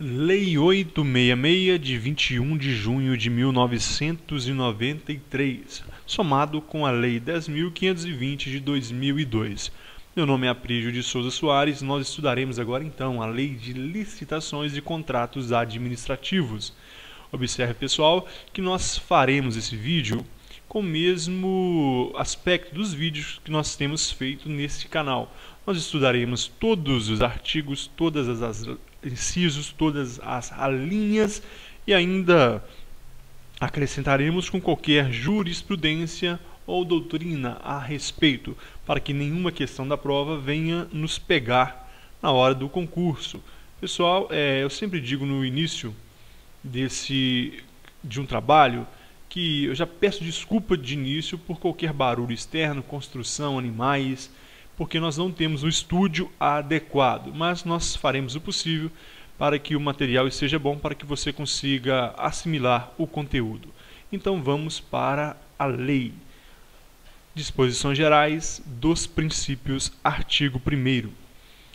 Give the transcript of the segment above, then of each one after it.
Lei 866, de 21 de junho de 1993, somado com a Lei 10.520 de 2002. Meu nome é Aprígio de Souza Soares. Nós estudaremos agora então a Lei de Licitações e Contratos Administrativos. Observe, pessoal, que nós faremos esse vídeo com o mesmo aspecto dos vídeos que nós temos feito neste canal. Nós estudaremos todos os artigos, todas as incisos, todas as alíneas e ainda acrescentaremos com qualquer jurisprudência ou doutrina a respeito, para que nenhuma questão da prova venha nos pegar na hora do concurso. Pessoal, eu sempre digo no início de um trabalho que eu já peço desculpa de início por qualquer barulho externo, construção, animais, porque nós não temos um estúdio adequado, mas nós faremos o possível para que o material esteja bom, para que você consiga assimilar o conteúdo. Então vamos para a lei. Disposições gerais dos princípios, artigo 1º.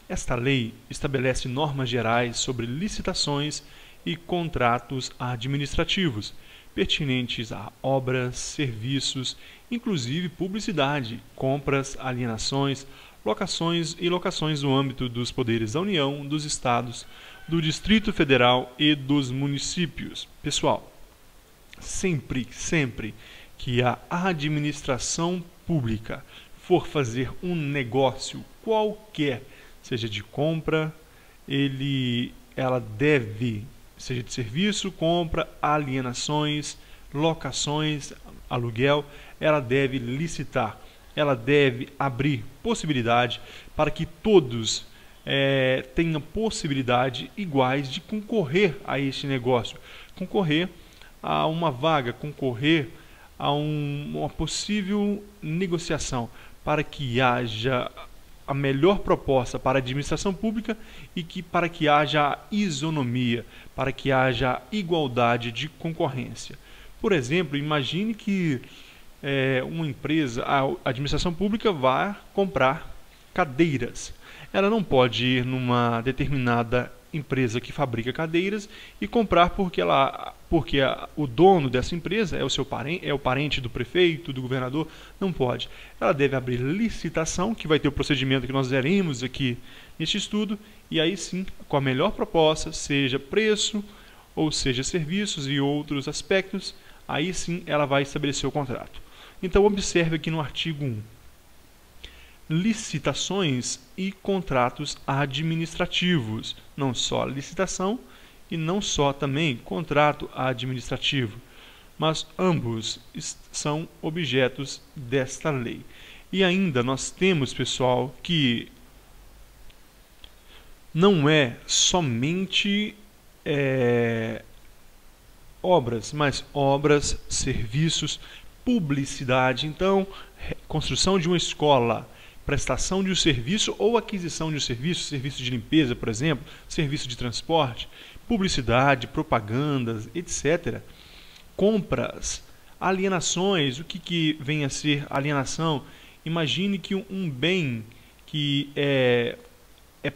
Esta lei estabelece normas gerais sobre licitações e contratos administrativos, pertinentes a obras, serviços, inclusive publicidade, compras, alienações, locações e locações no âmbito dos poderes da União, dos Estados, do Distrito Federal e dos municípios. Pessoal, sempre que a administração pública for fazer um negócio qualquer, seja de compra, ela deve, seja de serviço, compra, alienações, locações, aluguel, ela deve licitar, ela deve abrir possibilidade para que todos tenham possibilidade iguais de concorrer a este negócio, concorrer a uma vaga, concorrer a uma possível negociação, para que haja a melhor proposta para a administração pública e para que haja isonomia, para que haja igualdade de concorrência. Por exemplo, imagine que uma empresa, a administração pública vai comprar cadeiras. Ela não pode ir numa determinada empresa que fabrica cadeiras e comprar porque o dono dessa empresa é o parente do prefeito, do governador. Não pode. Ela deve abrir licitação, que vai ter o procedimento que nós veremos aqui neste estudo, e aí sim, com a melhor proposta, seja preço ou seja serviços e outros aspectos, aí sim ela vai estabelecer o contrato. Então observe aqui no artigo 1. Licitações e contratos administrativos, não só licitação e não só também contrato administrativo, mas ambos são objetos desta lei. E ainda nós temos, pessoal, que não é somente obras, mas obras, serviços, publicidade. Então, construção de uma escola, prestação de um serviço ou aquisição de um serviço, serviço de limpeza, por exemplo, serviço de transporte, publicidade, propagandas, etc. Compras, alienações. O que vem a ser alienação? Imagine que um bem que é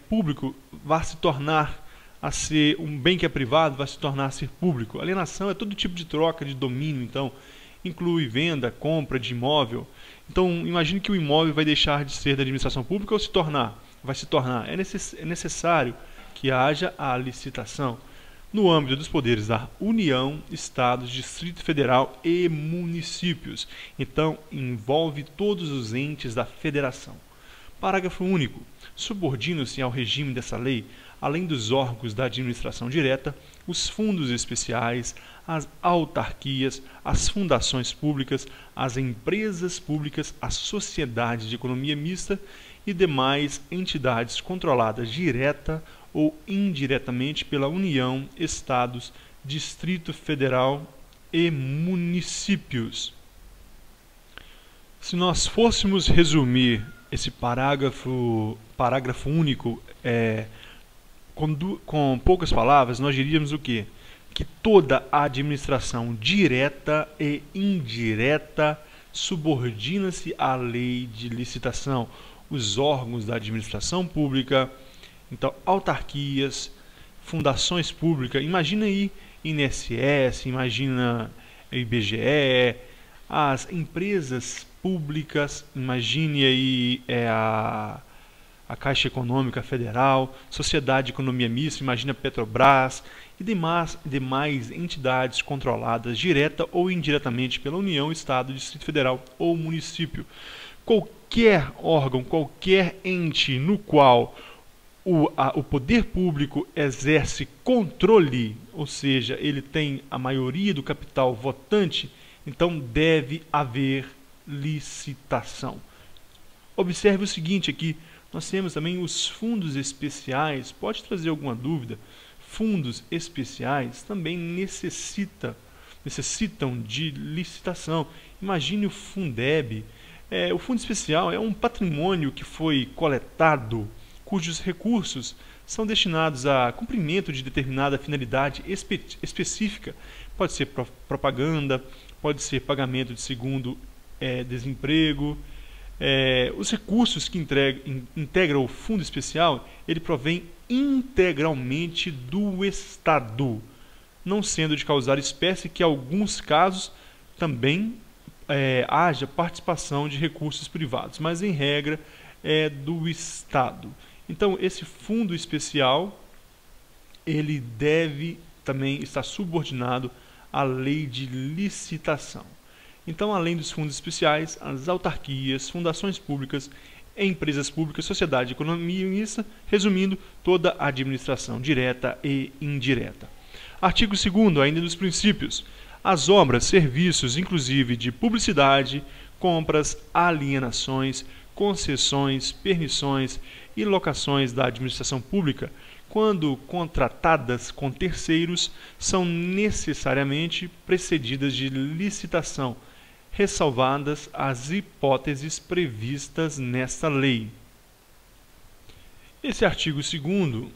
público vai se tornar a ser um bem que é privado, vai se tornar a ser público. Alienação é todo tipo de troca de domínio, então inclui venda, compra de imóvel. Então, imagine que o imóvel vai deixar de ser da administração pública ou vai se tornar. É necessário que haja a licitação no âmbito dos poderes da União, Estados, Distrito Federal e municípios. Então, envolve todos os entes da federação. Parágrafo único. Subordinam-se ao regime dessa lei, além dos órgãos da administração direta, os fundos especiais, as autarquias, as fundações públicas, as empresas públicas, as sociedades de economia mista e demais entidades controladas direta ou indiretamente pela União, Estados, Distrito Federal e municípios. Se nós fôssemos resumir esse parágrafo único com poucas palavras, nós diríamos o quê? Que toda a administração direta e indireta subordina-se à lei de licitação. Os órgãos da administração pública, então autarquias, fundações públicas, imagina aí INSS, imagina IBGE, as empresas públicas, imagine aí a Caixa Econômica Federal, Sociedade de Economia Mista, imagina Petrobras e demais entidades controladas direta ou indiretamente pela União, Estado, Distrito Federal ou município. Qualquer órgão, qualquer ente no qual o poder público exerce controle, ou seja, ele tem a maioria do capital votante, então deve haver licitação. Observe o seguinte aqui, nós temos também os fundos especiais, pode trazer alguma dúvida, fundos especiais também necessitam de licitação. Imagine o Fundeb, o fundo especial é um patrimônio que foi coletado, cujos recursos são destinados a cumprimento de determinada finalidade específica. Pode ser propaganda, pode ser pagamento de segundo desemprego. Os recursos que integram o fundo especial, ele provém integralmente do Estado, não sendo de causar espécie que, em alguns casos, também haja participação de recursos privados, mas, em regra, é do Estado. Então, esse fundo especial, ele deve também estar subordinado à lei de licitação. Então, além dos fundos especiais, as autarquias, fundações públicas, empresas públicas, sociedade de economia mista, resumindo, toda a administração direta e indireta. Artigo 2º, ainda dos princípios. As obras, serviços, inclusive de publicidade, compras, alienações, concessões, permissões e locações da administração pública, quando contratadas com terceiros, são necessariamente precedidas de licitação, ressalvadas as hipóteses previstas nesta lei. Esse artigo 2º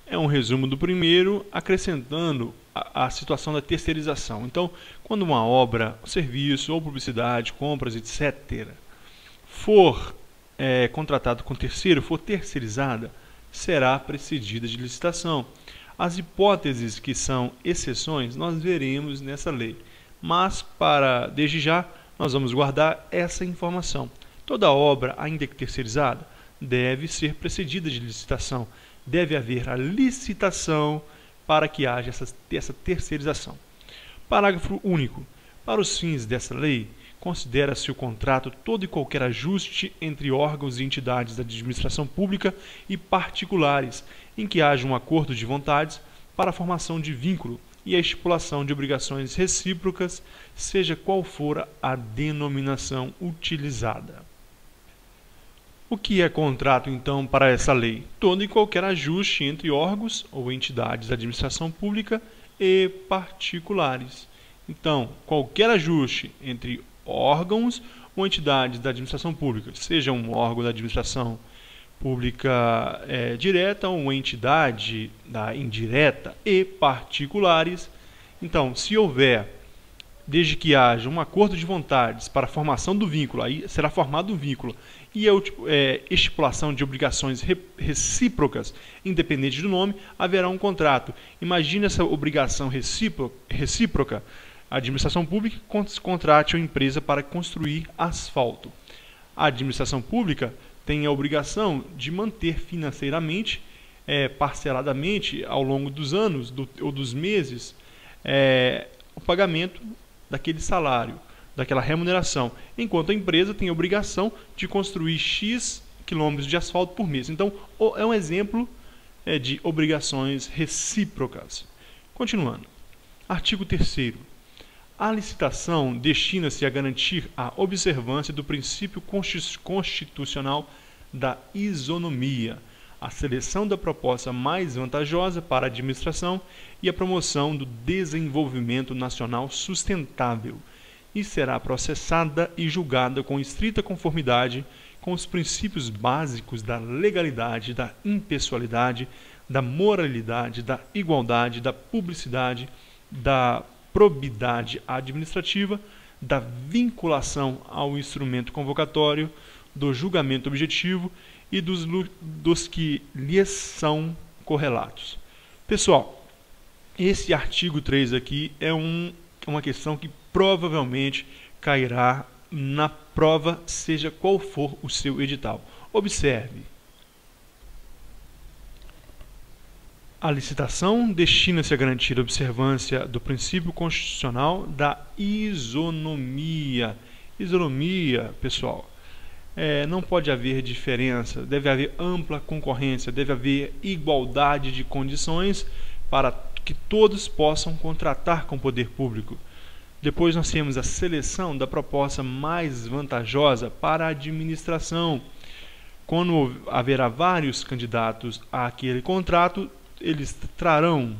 é um resumo do primeiro, acrescentando a situação da terceirização. Então, quando uma obra, serviço ou publicidade, compras, etc., for contratado com terceiro, for terceirizada, será precedida de licitação. As hipóteses que são exceções, nós veremos nessa lei. Mas, desde já, nós vamos guardar essa informação. Toda obra, ainda que terceirizada, deve ser precedida de licitação. Deve haver a licitação para que haja essa terceirização. Parágrafo único. Para os fins dessa lei, considera-se o contrato todo e qualquer ajuste entre órgãos e entidades da administração pública e particulares, em que haja um acordo de vontades para a formação de vínculo e a estipulação de obrigações recíprocas, seja qual for a denominação utilizada. O que é contrato, então, para essa lei? Todo e qualquer ajuste entre órgãos ou entidades da administração pública e particulares. Então, qualquer ajuste entre órgãos ou entidades da administração pública, seja um órgão da administração pública direta ou uma entidade da indireta e particulares. Então, se houver, desde que haja um acordo de vontades para a formação do vínculo, aí será formado o vínculo, e a estipulação de obrigações recíprocas, independente do nome, haverá um contrato. Imagine essa obrigação recíproca. A administração pública contrate uma empresa para construir asfalto. A administração pública tem a obrigação de manter financeiramente, parceladamente, ao longo dos anos ou dos meses, o pagamento daquele salário, daquela remuneração, enquanto a empresa tem a obrigação de construir X quilômetros de asfalto por mês. Então, é um exemplo de obrigações recíprocas. Continuando. Artigo 3º. A licitação destina-se a garantir a observância do princípio constitucional da isonomia, a seleção da proposta mais vantajosa para a administração e a promoção do desenvolvimento nacional sustentável, e será processada e julgada com estrita conformidade com os princípios básicos da legalidade, da impessoalidade, da moralidade, da igualdade, da publicidade, da probidade administrativa, da vinculação ao instrumento convocatório, do julgamento objetivo e dos que lhes são correlatos. Pessoal, esse artigo 3 aqui é uma questão que provavelmente cairá na prova, seja qual for o seu edital. Observe. A licitação destina-se a garantir a observância do princípio constitucional da isonomia. Isonomia, pessoal, não pode haver diferença, deve haver ampla concorrência, deve haver igualdade de condições para que todos possam contratar com o poder público. Depois nós temos a seleção da proposta mais vantajosa para a administração. Quando haverá vários candidatos àquele contrato, eles trarão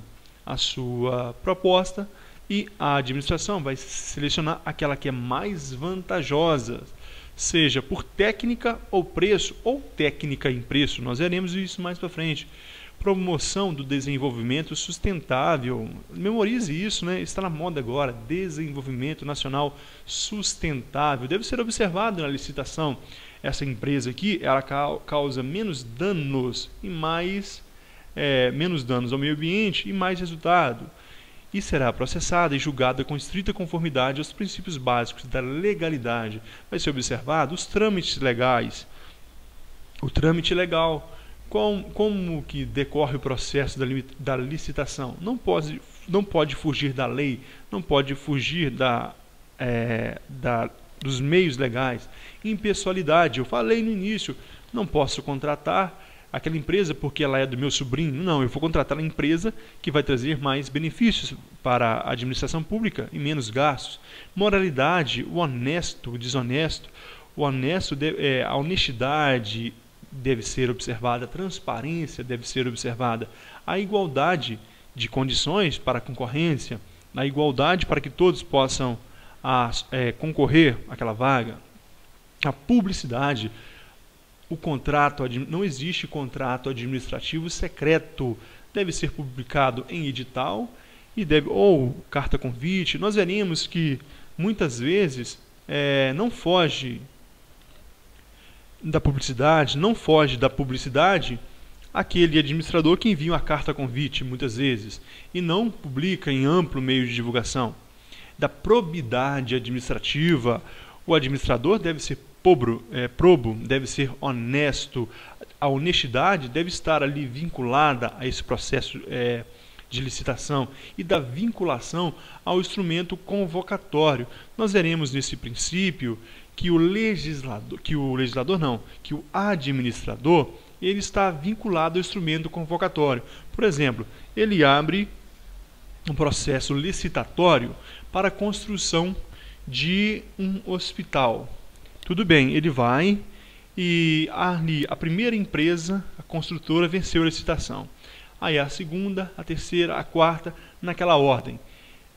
a sua proposta e a administração vai selecionar aquela que é mais vantajosa, seja por técnica ou preço, ou técnica em preço. Nós veremos isso mais para frente. Promoção do desenvolvimento sustentável. Memorize isso, né? Está na moda agora. Desenvolvimento nacional sustentável. Deve ser observado na licitação. Essa empresa aqui, ela causa menos danos e menos danos ao meio ambiente e mais resultado. E será processada e julgada com estrita conformidade aos princípios básicos da legalidade. Vai ser observado os trâmites legais. O trâmite legal. Como que decorre o processo da licitação? Não pode fugir da lei, não pode fugir dos meios legais. Impessoalidade, eu falei no início, não posso contratar aquela empresa porque ela é do meu sobrinho. Não, eu vou contratar a empresa que vai trazer mais benefícios para a administração pública e menos gastos. Moralidade, o honesto, o desonesto. A honestidade deve ser observada, a transparência deve ser observada, a igualdade de condições para a concorrência, a igualdade para que todos possam concorrer àquela vaga, a publicidade, o contrato, não existe contrato administrativo secreto, deve ser publicado em edital ou carta convite. Nós veremos que muitas vezes não foge da publicidade, aquele administrador que envia uma carta convite muitas vezes e não publica em amplo meio de divulgação. Da probidade administrativa, o administrador deve ser probo, deve ser honesto, a honestidade deve estar ali vinculada a esse processo de licitação e da vinculação ao instrumento convocatório. Nós veremos nesse princípio que o administrador, ele está vinculado ao instrumento convocatório. Por exemplo, ele abre um processo licitatório para a construção de um hospital. Tudo bem, ele vai e ali a primeira empresa, a construtora, venceu a licitação. Aí a segunda, a terceira, a quarta, naquela ordem.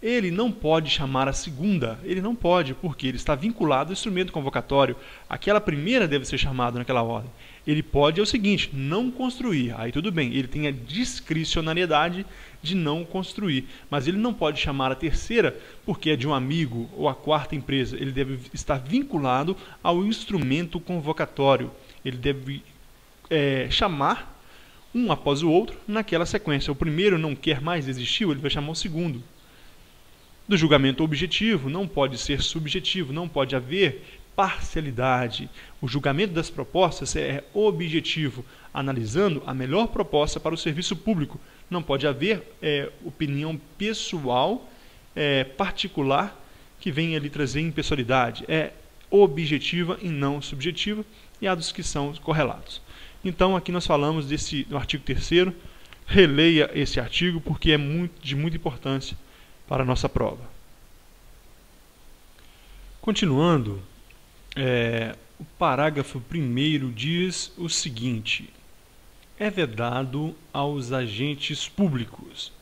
Ele não pode chamar a segunda, ele não pode, porque ele está vinculado ao instrumento convocatório. Aquela primeira deve ser chamada naquela ordem. Ele pode, é o seguinte, não construir. Aí tudo bem, ele tem a discricionariedade de não construir. Mas ele não pode chamar a terceira, porque é de um amigo, ou a quarta empresa. Ele deve estar vinculado ao instrumento convocatório. Ele deve chamar um após o outro naquela sequência. O primeiro não quer mais, desistiu, ele vai chamar o segundo. Do julgamento objetivo, não pode ser subjetivo, não pode haver parcialidade. O julgamento das propostas é objetivo, analisando a melhor proposta para o serviço público. Não pode haver opinião pessoal, particular, que venha ali trazer impessoalidade. É objetiva e não subjetiva, e há dos que são correlatos. Então, aqui nós falamos do artigo 3º. Releia esse artigo, porque é de muita importância para a nossa prova. Continuando, o parágrafo 1º diz o seguinte: é vedado aos agentes públicos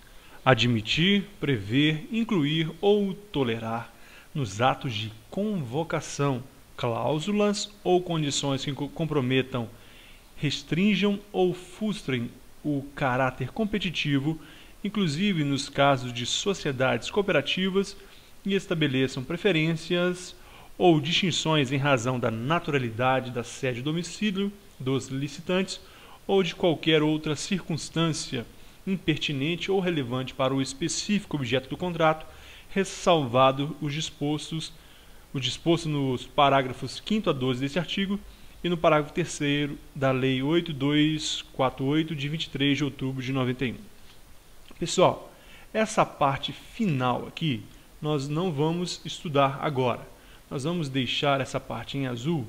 admitir, prever, incluir ou tolerar nos atos de convocação cláusulas ou condições que comprometam, restringam ou frustrem o caráter competitivo, inclusive nos casos de sociedades cooperativas, e estabeleçam preferências ou distinções em razão da naturalidade da sede e domicílio dos licitantes ou de qualquer outra circunstância impertinente ou relevante para o específico objeto do contrato, ressalvado o disposto nos parágrafos 5º a 12 desse artigo e no parágrafo 3º da Lei 8248, de 23 de outubro de 91. Pessoal, essa parte final aqui nós não vamos estudar agora. Nós vamos deixar essa parte em azul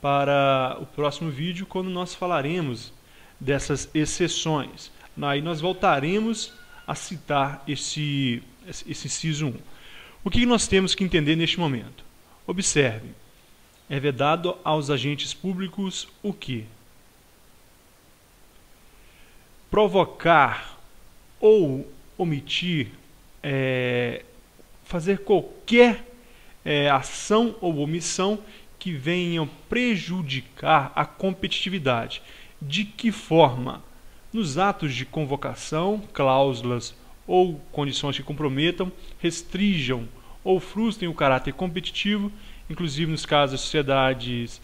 para o próximo vídeo, quando nós falaremos dessas exceções. Aí nós voltaremos a citar esse inciso 1. O que nós temos que entender neste momento? Observe, é vedado aos agentes públicos o quê? Provocar ou omitir, fazer qualquer ação ou omissão que venham prejudicar a competitividade. De que forma? Nos atos de convocação, cláusulas ou condições que comprometam, restringam ou frustrem o caráter competitivo, inclusive nos casos de sociedades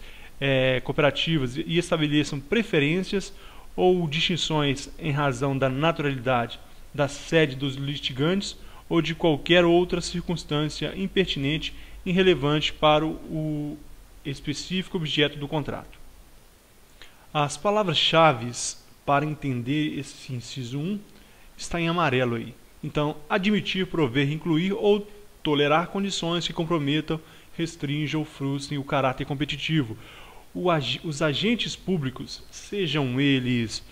cooperativas, e estabeleçam preferências ou distinções em razão da naturalidade da sede dos litigantes ou de qualquer outra circunstância impertinente, irrelevante para o específico objeto do contrato. As palavras-chave para entender esse inciso 1 está em amarelo aí. Então, admitir, prover, incluir ou tolerar condições que comprometam, restringam ou frustrem o caráter competitivo. Os agentes públicos, sejam eles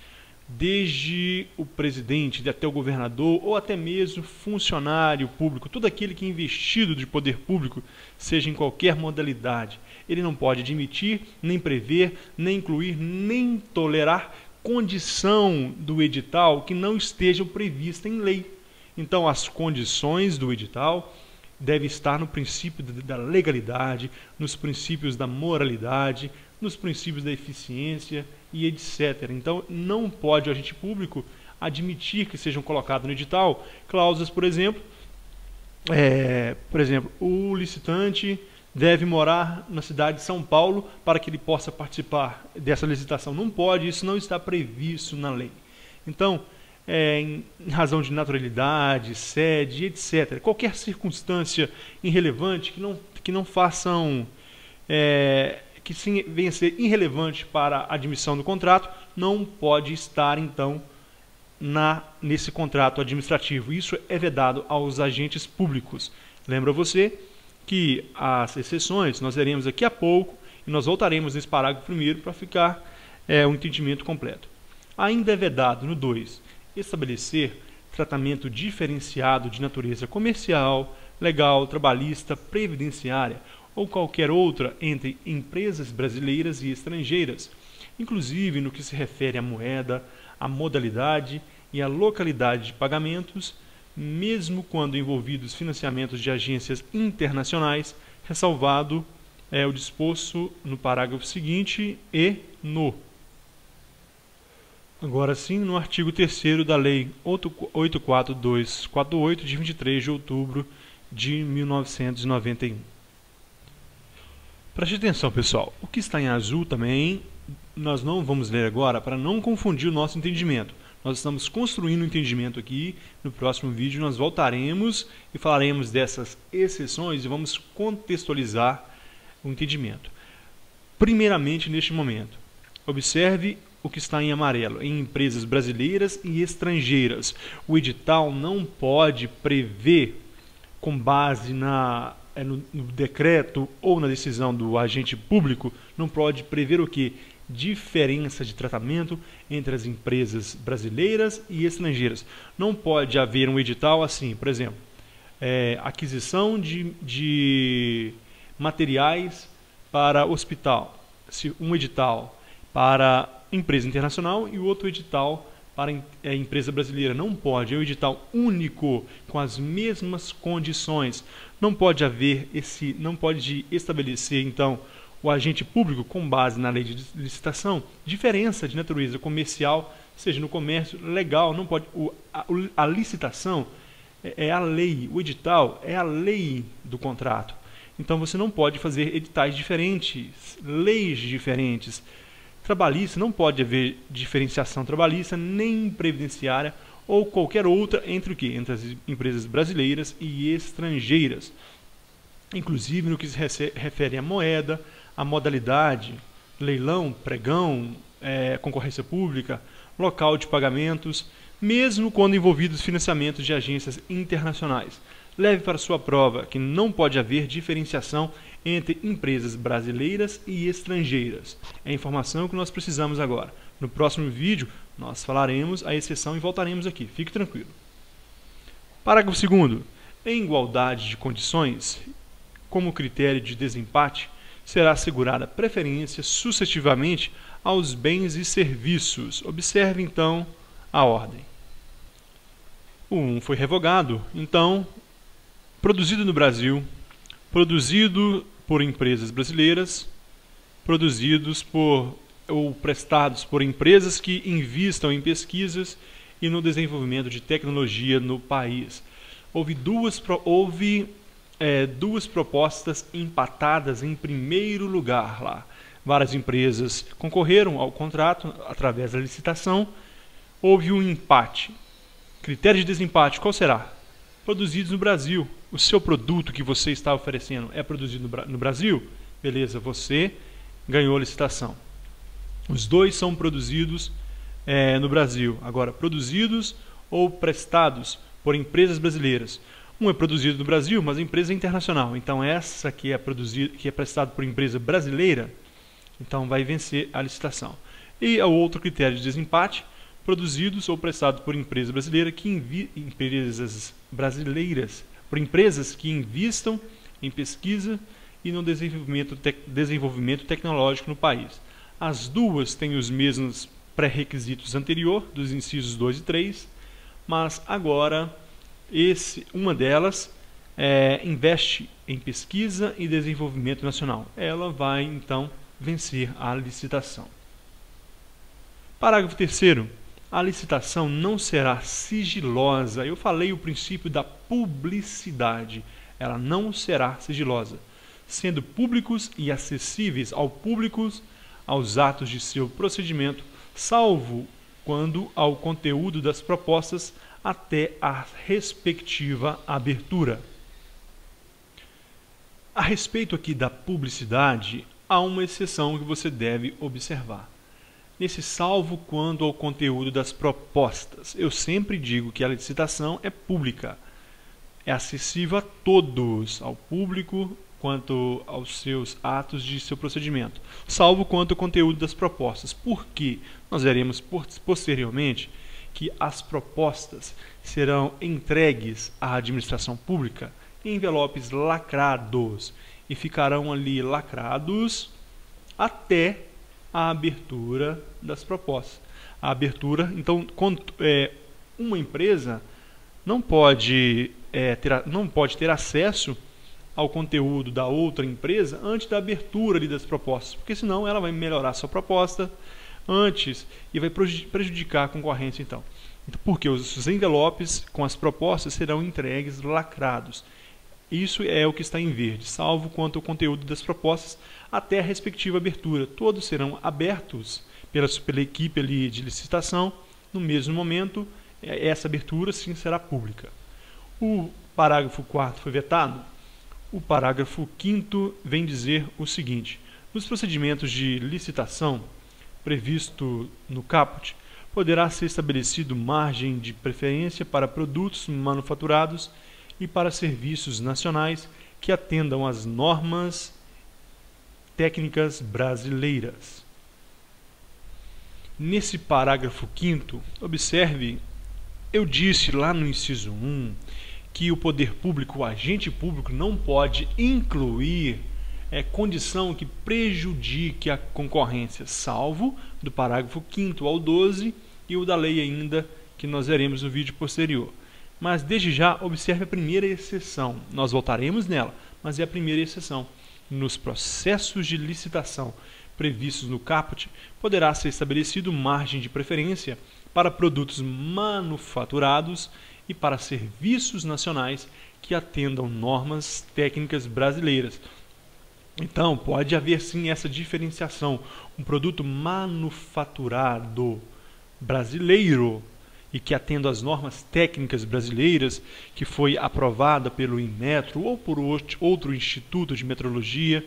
desde o presidente até o governador ou até mesmo funcionário público, todo aquele que é investido de poder público, seja em qualquer modalidade, ele não pode admitir, nem prever, nem incluir, nem tolerar condição do edital que não estejam prevista em lei. Então, as condições do edital devem estar no princípio da legalidade, nos princípios da moralidade, nos princípios da eficiência e etc. Então, não pode o agente público admitir que sejam colocadas no edital cláusulas, por exemplo, o licitante deve morar na cidade de São Paulo para que ele possa participar dessa licitação. Não pode, isso não está previsto na lei. Então, em razão de naturalidade, sede, etc. Qualquer circunstância irrelevante que não façam, que sim, venha a ser irrelevante para a admissão do contrato, não pode estar, então, nesse contrato administrativo. Isso é vedado aos agentes públicos. Lembra você que as exceções nós veremos daqui a pouco e nós voltaremos nesse parágrafo primeiro para ficar um entendimento completo. Ainda é vedado, no 2, estabelecer tratamento diferenciado de natureza comercial, legal, trabalhista, previdenciária ou qualquer outra entre empresas brasileiras e estrangeiras, inclusive no que se refere à moeda, à modalidade e à localidade de pagamentos, mesmo quando envolvidos financiamentos de agências internacionais, ressalvado o disposto no parágrafo seguinte e no. Agora sim, no artigo 3º da Lei 84248, de 23 de outubro de 1991. Preste atenção, pessoal. O que está em azul também, nós não vamos ler agora para não confundir o nosso entendimento. Nós estamos construindo um entendimento aqui. No próximo vídeo nós voltaremos e falaremos dessas exceções e vamos contextualizar o entendimento. Primeiramente, neste momento, observe o que está em amarelo, em empresas brasileiras e estrangeiras. O edital não pode prever, com base no decreto ou na decisão do agente público, não pode prever o quê? Diferença de tratamento entre as empresas brasileiras e estrangeiras. Não pode haver um edital assim, por exemplo, aquisição de materiais para hospital, um edital para empresa internacional e o outro edital para empresa brasileira. Não pode, é um edital único com as mesmas condições. Não pode haver não pode estabelecer então o agente público, com base na lei de licitação, diferença de natureza comercial, seja no comércio legal, não pode. A licitação é a lei, o edital é a lei do contrato. Então você não pode fazer editais diferentes, leis diferentes. Trabalhista, não pode haver diferenciação trabalhista, nem previdenciária ou qualquer outra entre o quê? Entre as empresas brasileiras e estrangeiras. Inclusive no que se refere à moeda, à modalidade, leilão, pregão, concorrência pública, local de pagamentos, mesmo quando envolvidos financiamentos de agências internacionais. Leve para sua prova que não pode haver diferenciação entre empresas brasileiras e estrangeiras. É a informação que nós precisamos agora. No próximo vídeo, nós falaremos a exceção e voltaremos aqui. Fique tranquilo. Parágrafo 2º. Em igualdade de condições, como critério de desempate, será assegurada preferência sucessivamente aos bens e serviços. Observe, então, a ordem. O 1 foi revogado, então, produzido no Brasil, produzido por empresas brasileiras, produzidos por ou prestados por empresas que investam em pesquisas e no desenvolvimento de tecnologia no país. Houve duas propostas empatadas em primeiro lugar lá. Várias empresas concorreram ao contrato através da licitação. Houve um empate. Critério de desempate, qual será? Produzidos no Brasil. O seu produto que você está oferecendo é produzido no Brasil? Beleza, você ganhou a licitação. Os dois são produzidos no Brasil. Agora, produzidos ou prestados por empresas brasileiras. Um é produzido no Brasil, mas a empresa é internacional. Então, essa que é prestada por empresa brasileira, então vai vencer a licitação. E o outro critério de desempate, produzidos ou prestados por empresa brasileira por empresas que investam em pesquisa e no desenvolvimento tecnológico no país. As duas têm os mesmos pré-requisitos anterior, dos incisos 2 e 3, mas agora uma delas investe em pesquisa e desenvolvimento nacional. Ela vai, então, vencer a licitação. Parágrafo 3º. A licitação não será sigilosa. Eu falei o princípio da publicidade. Ela não será sigilosa, sendo públicos e acessíveis ao público aos atos de seu procedimento, salvo quando ao conteúdo das propostas até a respectiva abertura. A respeito aqui da publicidade, há uma exceção que você deve observar. Nesse salvo quanto ao conteúdo das propostas, eu sempre digo que a licitação é pública, é acessível a todos, ao público quanto aos seus atos de seu procedimento, salvo quanto ao conteúdo das propostas. Por quê? Nós veremos posteriormente que as propostas serão entregues à administração pública em envelopes lacrados e ficarão ali lacrados até a abertura das propostas. A abertura, então, uma empresa não pode ter acesso ao conteúdo da outra empresa antes da abertura ali das propostas, porque senão ela vai melhorar a sua proposta antes e vai prejudicar a concorrência, então. Porque os envelopes com as propostas serão entregues lacrados. Isso é o que está em verde, salvo quanto ao conteúdo das propostas até a respectiva abertura. Todos serão abertos pela equipe ali de licitação. No mesmo momento, essa abertura sim será pública. O parágrafo 4º foi vetado. O parágrafo 5º vem dizer o seguinte: nos procedimentos de licitação previsto no caput, poderá ser estabelecido margem de preferência para produtos manufaturados e para serviços nacionais que atendam às normas técnicas brasileiras. Nesse parágrafo 5º, observe, eu disse lá no inciso 1 que o poder público, o agente público, não pode incluir condição que prejudique a concorrência, salvo do parágrafo 5º ao 12 e o da lei ainda, que nós veremos no vídeo posterior. Mas desde já, observe a primeira exceção. Nós voltaremos nela, mas é a primeira exceção. Nos processos de licitação previstos no caput, poderá ser estabelecido margem de preferência para produtos manufaturados e para serviços nacionais que atendam normas técnicas brasileiras. Então, pode haver sim essa diferenciação. Um produto manufaturado brasileiro e que atenda às normas técnicas brasileiras, que foi aprovada pelo Inmetro ou por outro instituto de metrologia,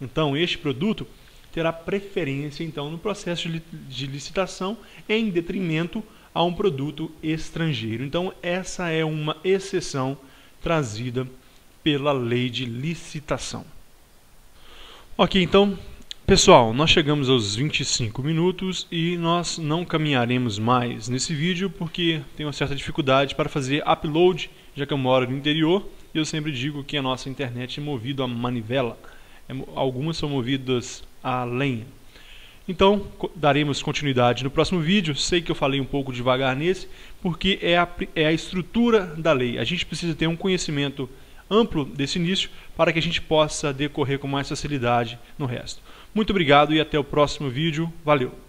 então este produto terá preferência então no processo de licitação em detrimento a um produto estrangeiro. Então essa é uma exceção trazida pela lei de licitação. Ok, então pessoal, nós chegamos aos 25 minutos e nós não caminharemos mais nesse vídeo porque tenho uma certa dificuldade para fazer upload, já que eu moro no interior e eu sempre digo que a nossa internet é movida a manivela, algumas são movidas a lenha. Então, daremos continuidade no próximo vídeo. Sei que eu falei um pouco devagar nesse, porque é a estrutura da lei. A gente precisa ter um conhecimento amplo desse início para que a gente possa decorrer com mais facilidade no resto. Muito obrigado e até o próximo vídeo. Valeu!